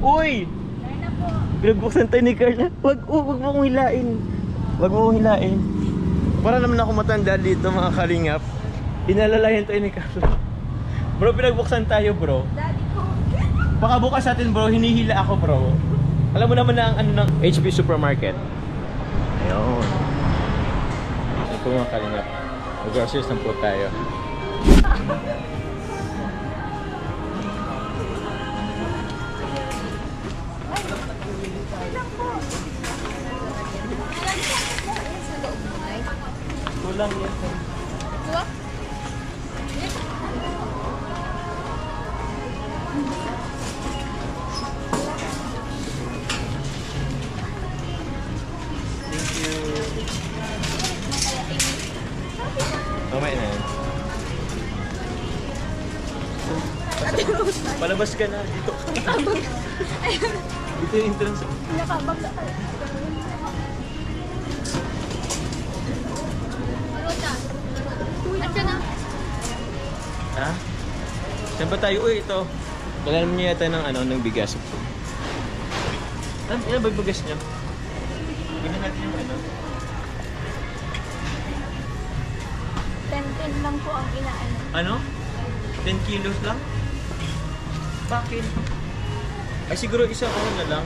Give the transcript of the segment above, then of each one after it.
Uy! Pinagbuksan tayo ni Carla. Wag mo akong hilain. Wag mo akong hilain. Para naman ako matanda dito mga kalingap. Inalalayan tayo ni Carla. Bro, pinagbuksan tayo bro. Daddy ko. Pakabukas natin bro, hinihila ako bro. Alam mo naman na ang ano ng HP Supermarket. Ayun. Ito po mga kalingap. Mag-groceries na po tayo. Kulang yan. What? Mamaya na yan. Palabas ka na. Dito. Dito yung entrance. Nakabag na kayo. Ha? Saan ba tayo? Uy, ito. Kailangan niyo yata ng bigas. Ilan ba yung bigas niyo? Tingnan natin yung ano. 10 lang po ang inaano. Ano? 10 kilos lang? Bakit? Ay siguro isang ano na lang.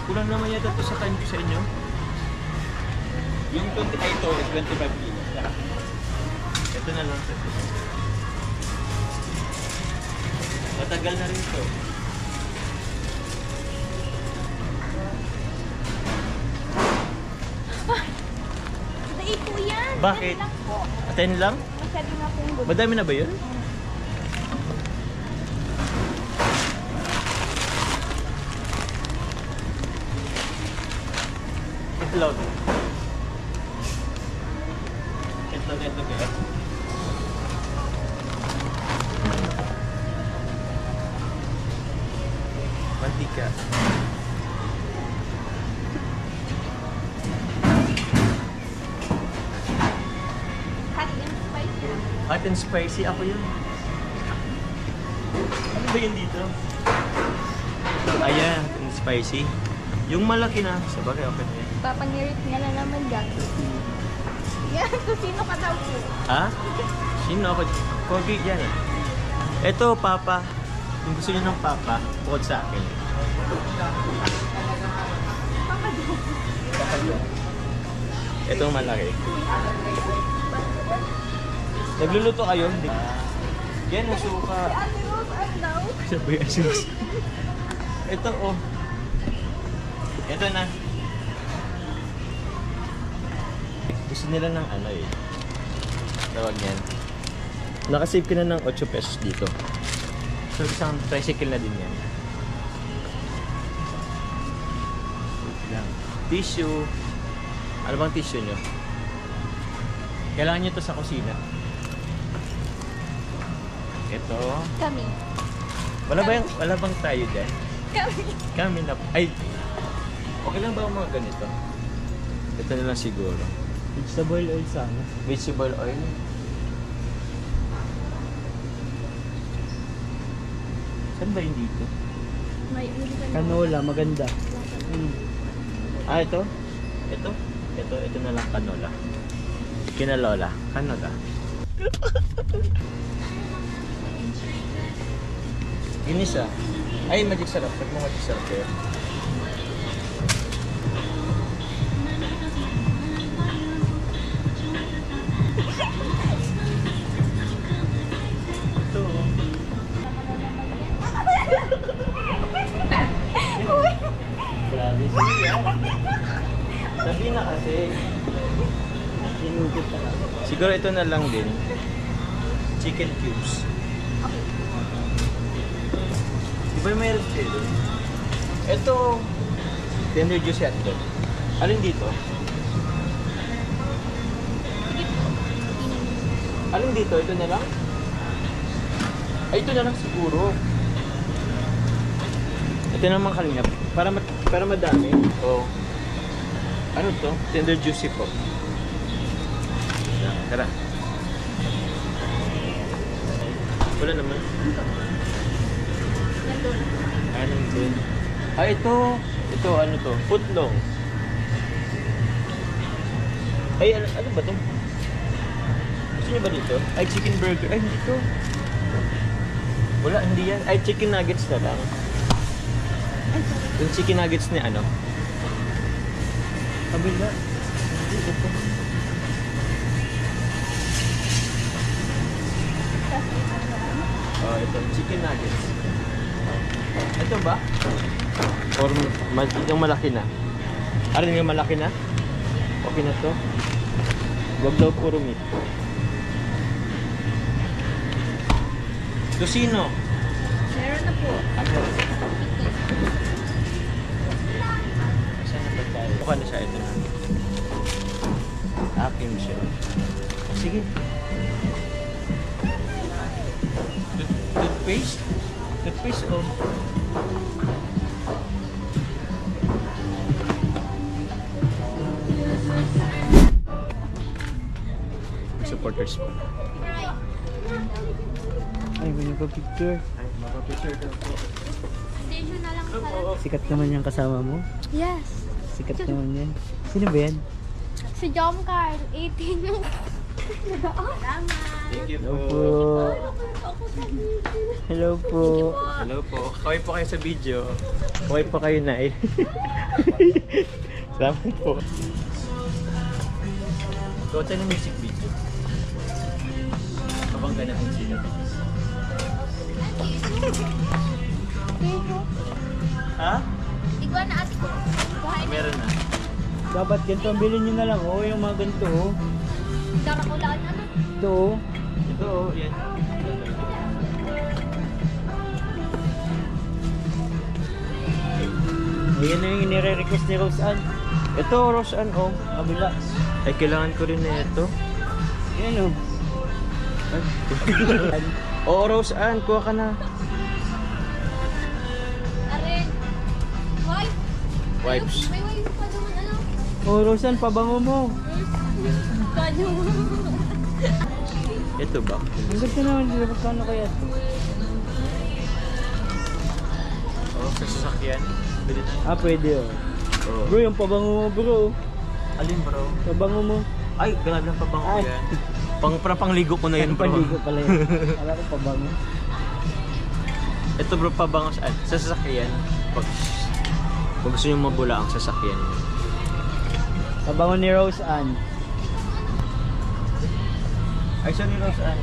Kulang naman yata ito sa inyo. Yung 20 ay ito is 25 kilos. Ito na lang sa matagal na rin ito. Dahil po yan. Bakit? 10 lang po. 10 lang? Masyado na po yung Madami na ba yun? Itlog. Itlog kaya. Mantika. Hot and spicy. Ako yun. Ano ba yun dito? Ayan, hot and spicy. Yung malaki na. Sabagay, okay na yan. Papangirit nga na naman dyan. Yan, kung sino ka daw po. Ha? Sino ako? Corgi yan eh. Ito, papa. Kung gusto niyo ng papa, bukod sa akin. Ito malaki. Nagluluto kayo? Yan ang suka. Ate Rose, ano daw? Sabay asus. Ito oh. Ito na. Gusto nila ng ano eh. Tawag yan. Nakasave ka na ng 8 pesos dito. So isang tricycle na din yan. Tissue. Ano bang tissue nyo? Kailangan nyo ito sa kusina. Ito. Kami. Wala bang tayo dyan? Kami. Kami na. Ay! Okay lang ba ang mga ganito? Ito na lang siguro. Vegetable oil sana. Vegetable oil. Saan ba yun dito? May Canola, maganda. Ah, ito? Ito na lang canola. Kinalola. Canola. Ginisa. Ay, magic sarap. Pag mo magic sarap kayo. Ito. Grabe siya. Sabi na kasi. Sinugot talaga. Siguro ito na lang din. Chicken cubes. Di ba may red kayo? Ito. Tender juice yan doon. Alin dito? Alin dito? Ito na lang? Ay, ito na lang siguro. Ito naman kalingap. Para madami. Oh. Ano to? Tender juicy po. Yan, tara. Wala naman. Yun. Ah, ito. Ito, ano to? Footlong. Ay, ano ba to? Gusto niyo ba dito? Ay, chicken burger. Ay, hindi to. Wala, hindi yan. Ay, chicken nuggets na lang. Yung chicken nuggets ni ano? Kabila. Oh, ito. Chicken nuggets. Ito ba? Or yung malaki na? Arin yung malaki na? Okay na to? Wag daw puro meat. Tocino. Meron na po. Ano? Saan na ba tayo? Mukha na siya. Ito na. Akim siya. Sige. Toothpaste? Toothpaste oh. Supporters po. Ay, may nagpa-picture. Ay, mapapicture daw po. Station na lang pala. Sikat naman yung kasama mo. Yes. Sikat naman yan. Sino ba yan? Si John Carl, 18 yung... Salamat. Thank you Hello po. po. Ako sa video. Hello po. Hello po. Kaway po kayo sa video. Kaway po kayo na eh. Salamat po. So, what's yung music video? Kapag ganun ang sila. Dito. Ha? Ikaw na ate ko. Buhay na. Meron na. Dapat ganito ang bilhin nyo na lang. Oh, yung mga ganito. Oh. Darakulaan na na. Ito. Oh. Ito oh, yan. Ayan na yung inire-request ni Rose Ann. Ito, Rose Ann, oh. Kabila. Ay, kailangan ko rin na ito. Yan oh. Oo, Rose Ann, kuha ka na. Arin. Wipe. Wipes. May wipe pa naman ano. Oh, Rose Ann, pabango mo. Kanyo. Ito ba? Ang ganda naman. Di ba paano kaya ito? Oh, sa sasakyan. Bili na. Ah, pwede oh. Oh. Bro, yung pabango mo bro. Alin, bro? Pabango mo. Ay, grabe lang pabango Ay. yan. Pangligo ko na yun, bro. Paligo pala yun. Alam ko pabango. Ito, bro, pabango saan? Sa sasakyan. Pag gusto nyo mabula ang sasakyan. Pabango ni Rose Ann. Ay, sorry, Rose Ann.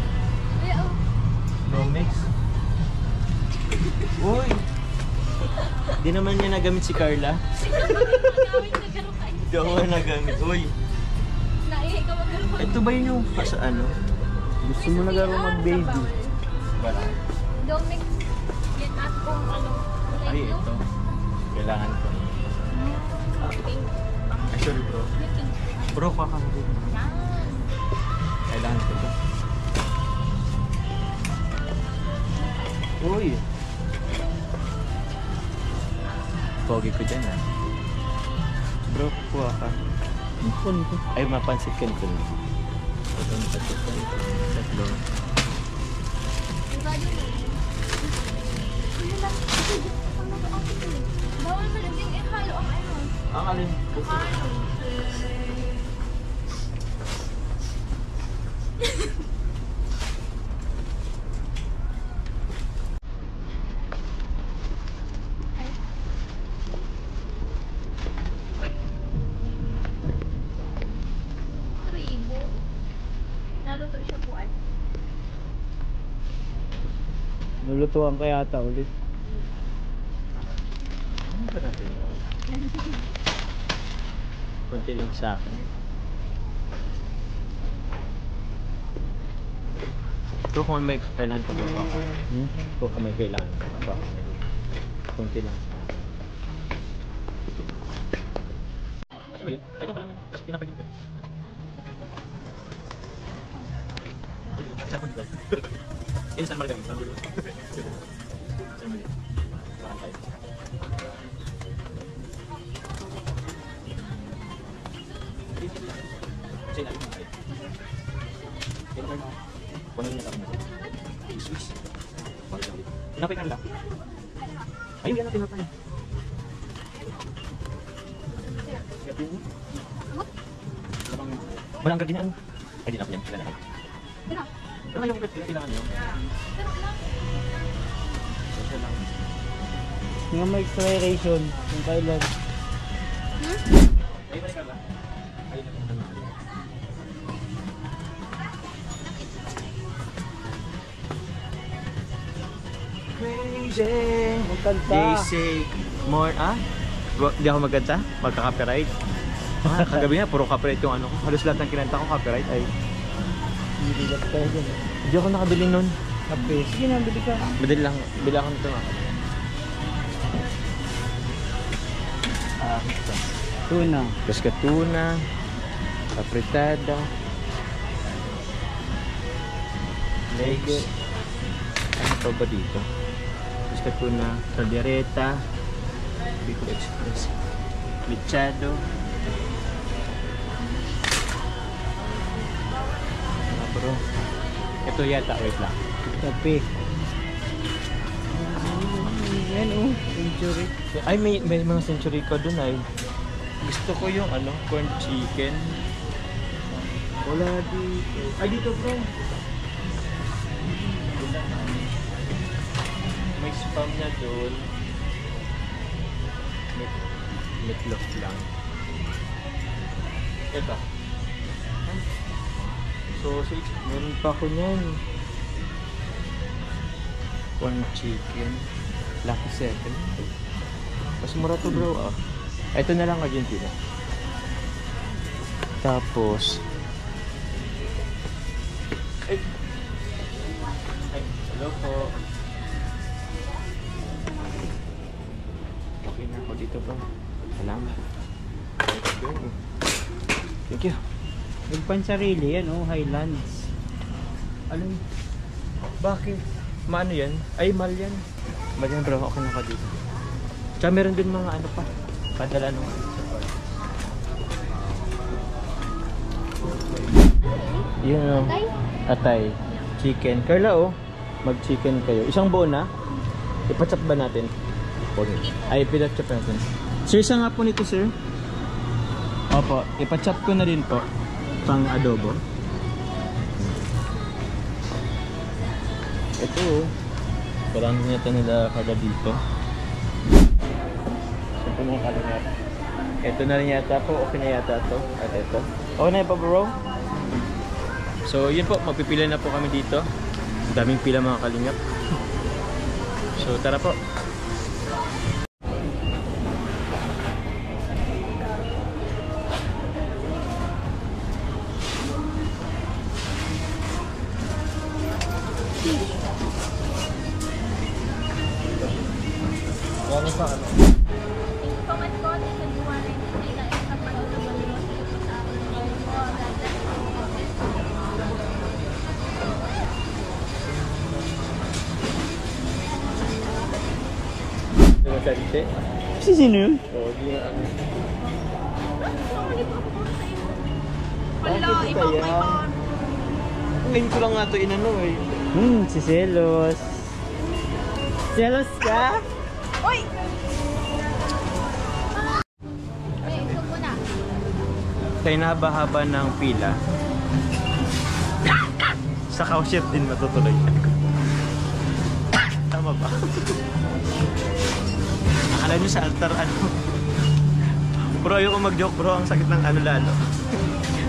Ay, oh. No mix. Uy! Di naman niya nagamit si Carla. Gawin na gano'n kayo. Di ako nagamit. Uy! Naihi ka mag-gano'n. Ito ba yun yung sa ano? Gusto mo na garo mag-baby. Wala. Domix. Yan at kung ano. Ay, ito. Kailangan ko. Pink. Ay, sorry, bro. Yung pink. Bro, kuha ka mo din. Yan. Kailangan ko to. Uy! Pogi ko dyan, ah. Bro, kuha ka. Ang phone ko. Ay, mapansit ka nito. Ito, mapansit ka nito. Tatlo. Yung radyo mo. Ano lang? Ano ba ako ito eh? Bawal na lang din ihalo ang ano. Ang alin? Ang halo. Tribo. Naluto siya po ay. Nulutuan ka yata ulit. Ano ba natin? Kunti lang sa akin. Ito kung may kailangan ko ba ako. Kung may kailangan ko ba ako. Kunti lang. Ito pa naman. Pinapagin ko. Saan marami? Saan marami? Kenapa ikan lah? Ayo, tinapay. Walang gardinaan. Ay, di na ako yan. Kailangan. Pero, Pero yung kailangan nyo. pero lang. Kasi lang. Nga may expiration kung kailan. Ay, balik ka ba? Ay, Crazy. Magkanta. They say more, Di ako magkanta? Magka-copyright? Kagabi nga, puro copyright yung ano ko. Halos lahat ng kinanta ko, copyright. Ay, Hindi lang tayo dyan. hindi ako nakabili nun. Kape. Sige na, bili ka. Madali lang, bili ako nito mga. Ito. Tuna. Pescatuna, apretada, legs. Ano pa ba dito? Pescatuna, caldereta, Bicol Express, mechado. Ano bro? Ito yata, wait lang. Kape. Yan oh, century. Ay, may mga century ka dun ay. Gusto ko yung ano, corn chicken. Wala dito. Ay, dito bro. May spam na doon. Meatloaf lang. Ito. Sausage. Meron pa ako niyan. Corn chicken. Lucky 7. Mas mura to bro ah. Ito na lang Argentina. Tapos ay, hello po. Okay na ako dito bro. Salamat. Let's go. Thank you. Nagpansarili yan oh, Highlands. Alam, bakit? Maano yan? Ay, mal yan. Mal yan bro, okay na ako dito. Tsaka meron din mga ano pa. Padala nung yun o. Tay? Atay. Chicken. Carla oh, mag-chicken kayo. Isang buo na? Ipachop ba natin? Ay, pinachop natin. Sir, isa nga po nito sir. Opo, ipachop ko na din po. Pang adobo. Ito oh. Parang nito nila kada dito. Ito mga kalungat. Ito na rin yata po. Okay na yata to. At ito. Okay na yun pa bro? So yun po. Magpipila na po kami dito. Ang daming pila mga kalingap. So tara po. Ano pa ano? Comment ko, dito duwan na yung nila yung kapalaw na maliwas sa Ito na salite. Si sino yun? Oo, di na ano. Wala, ibang may on. Ngayon ko lang nga ito inano eh. Si Celos. Celos ka? Uy! Ay, isog mo na. Sa inahaba-haba ng pila, sa cashier din matutuloy. Tama ba? Akala nyo sa altar ano? Bro, ayoko mag-joke bro. Ang sakit ng ano lalo.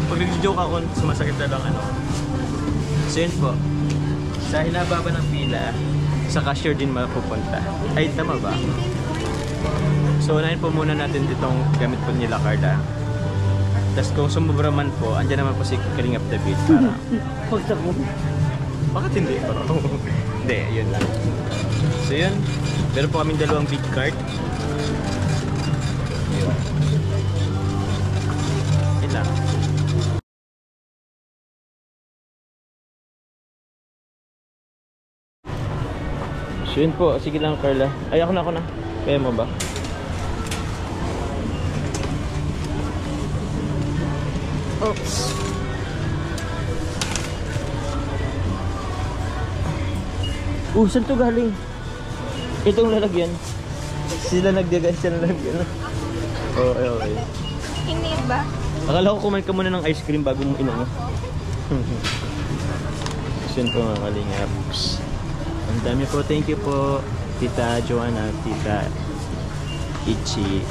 Pag nag-joke ako, sumasakit na lang ano. So yun po. Sa hinababa ng pila, sa cashier din mapupunta. Ay, tama ba? So, unahin po muna natin itong gamit po nila Carla. Tapos kung sumubra man po, andyan naman po si Kalingap David para... Pagsak mo. Bakit hindi bro? Hindi, yun lang. So yun, meron po kaming dalawang big cart. Yun. Yun lang. So yun po, sige lang Carla. Ay, ako na. Kaya mo ba? Oops. Saan to galing? Itong lalagyan. Sila nagdagan siya na lang. Ano? Okay, okay. Hindi ba? Akala ko kumain ka muna ng ice cream bago mo inom. Yun po mga kalingaps. Ang dami po. Thank you po. Tita Joanna, Tita Ichi.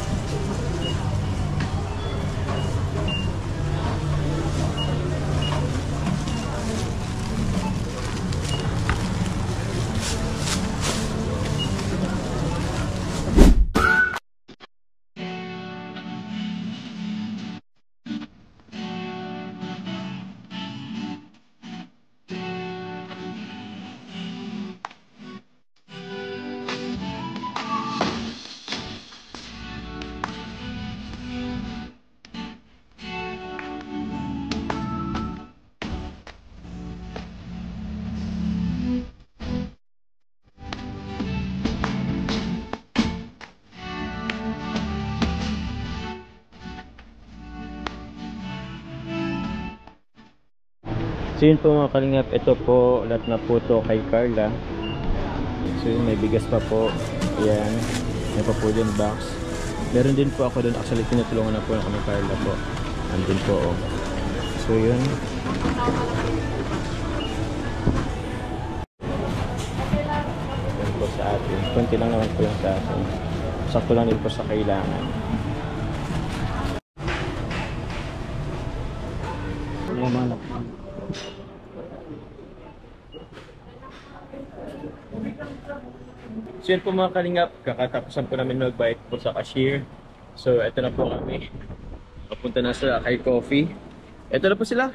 So yun po mga kalingap, ito po lahat na po to kay Carla. So yun, may bigas pa po. Ayan, may pa po din box. Meron din po ako doon, actually tinutulungan na po kami Carla po. Andun po oh. So yun. Yun po sa atin. Kunti lang naman po yung sa atin. Sakto lang din po sa kailangan. Yaman. So yun po mga kalingap, kakatapusan po namin magbayad po sa cashier. So eto na po kami. Papunta na sa kay Coffee. Eto na po sila.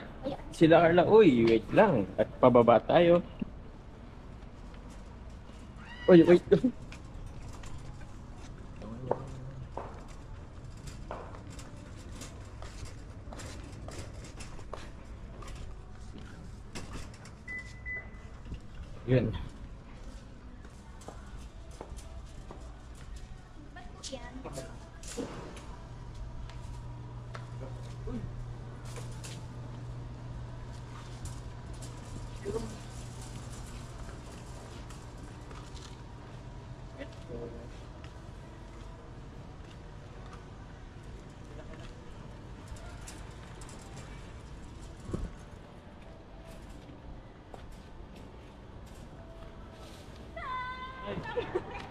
Sila Carla. Uy, wait lang. At pababa tayo. Uy, wait. Yun.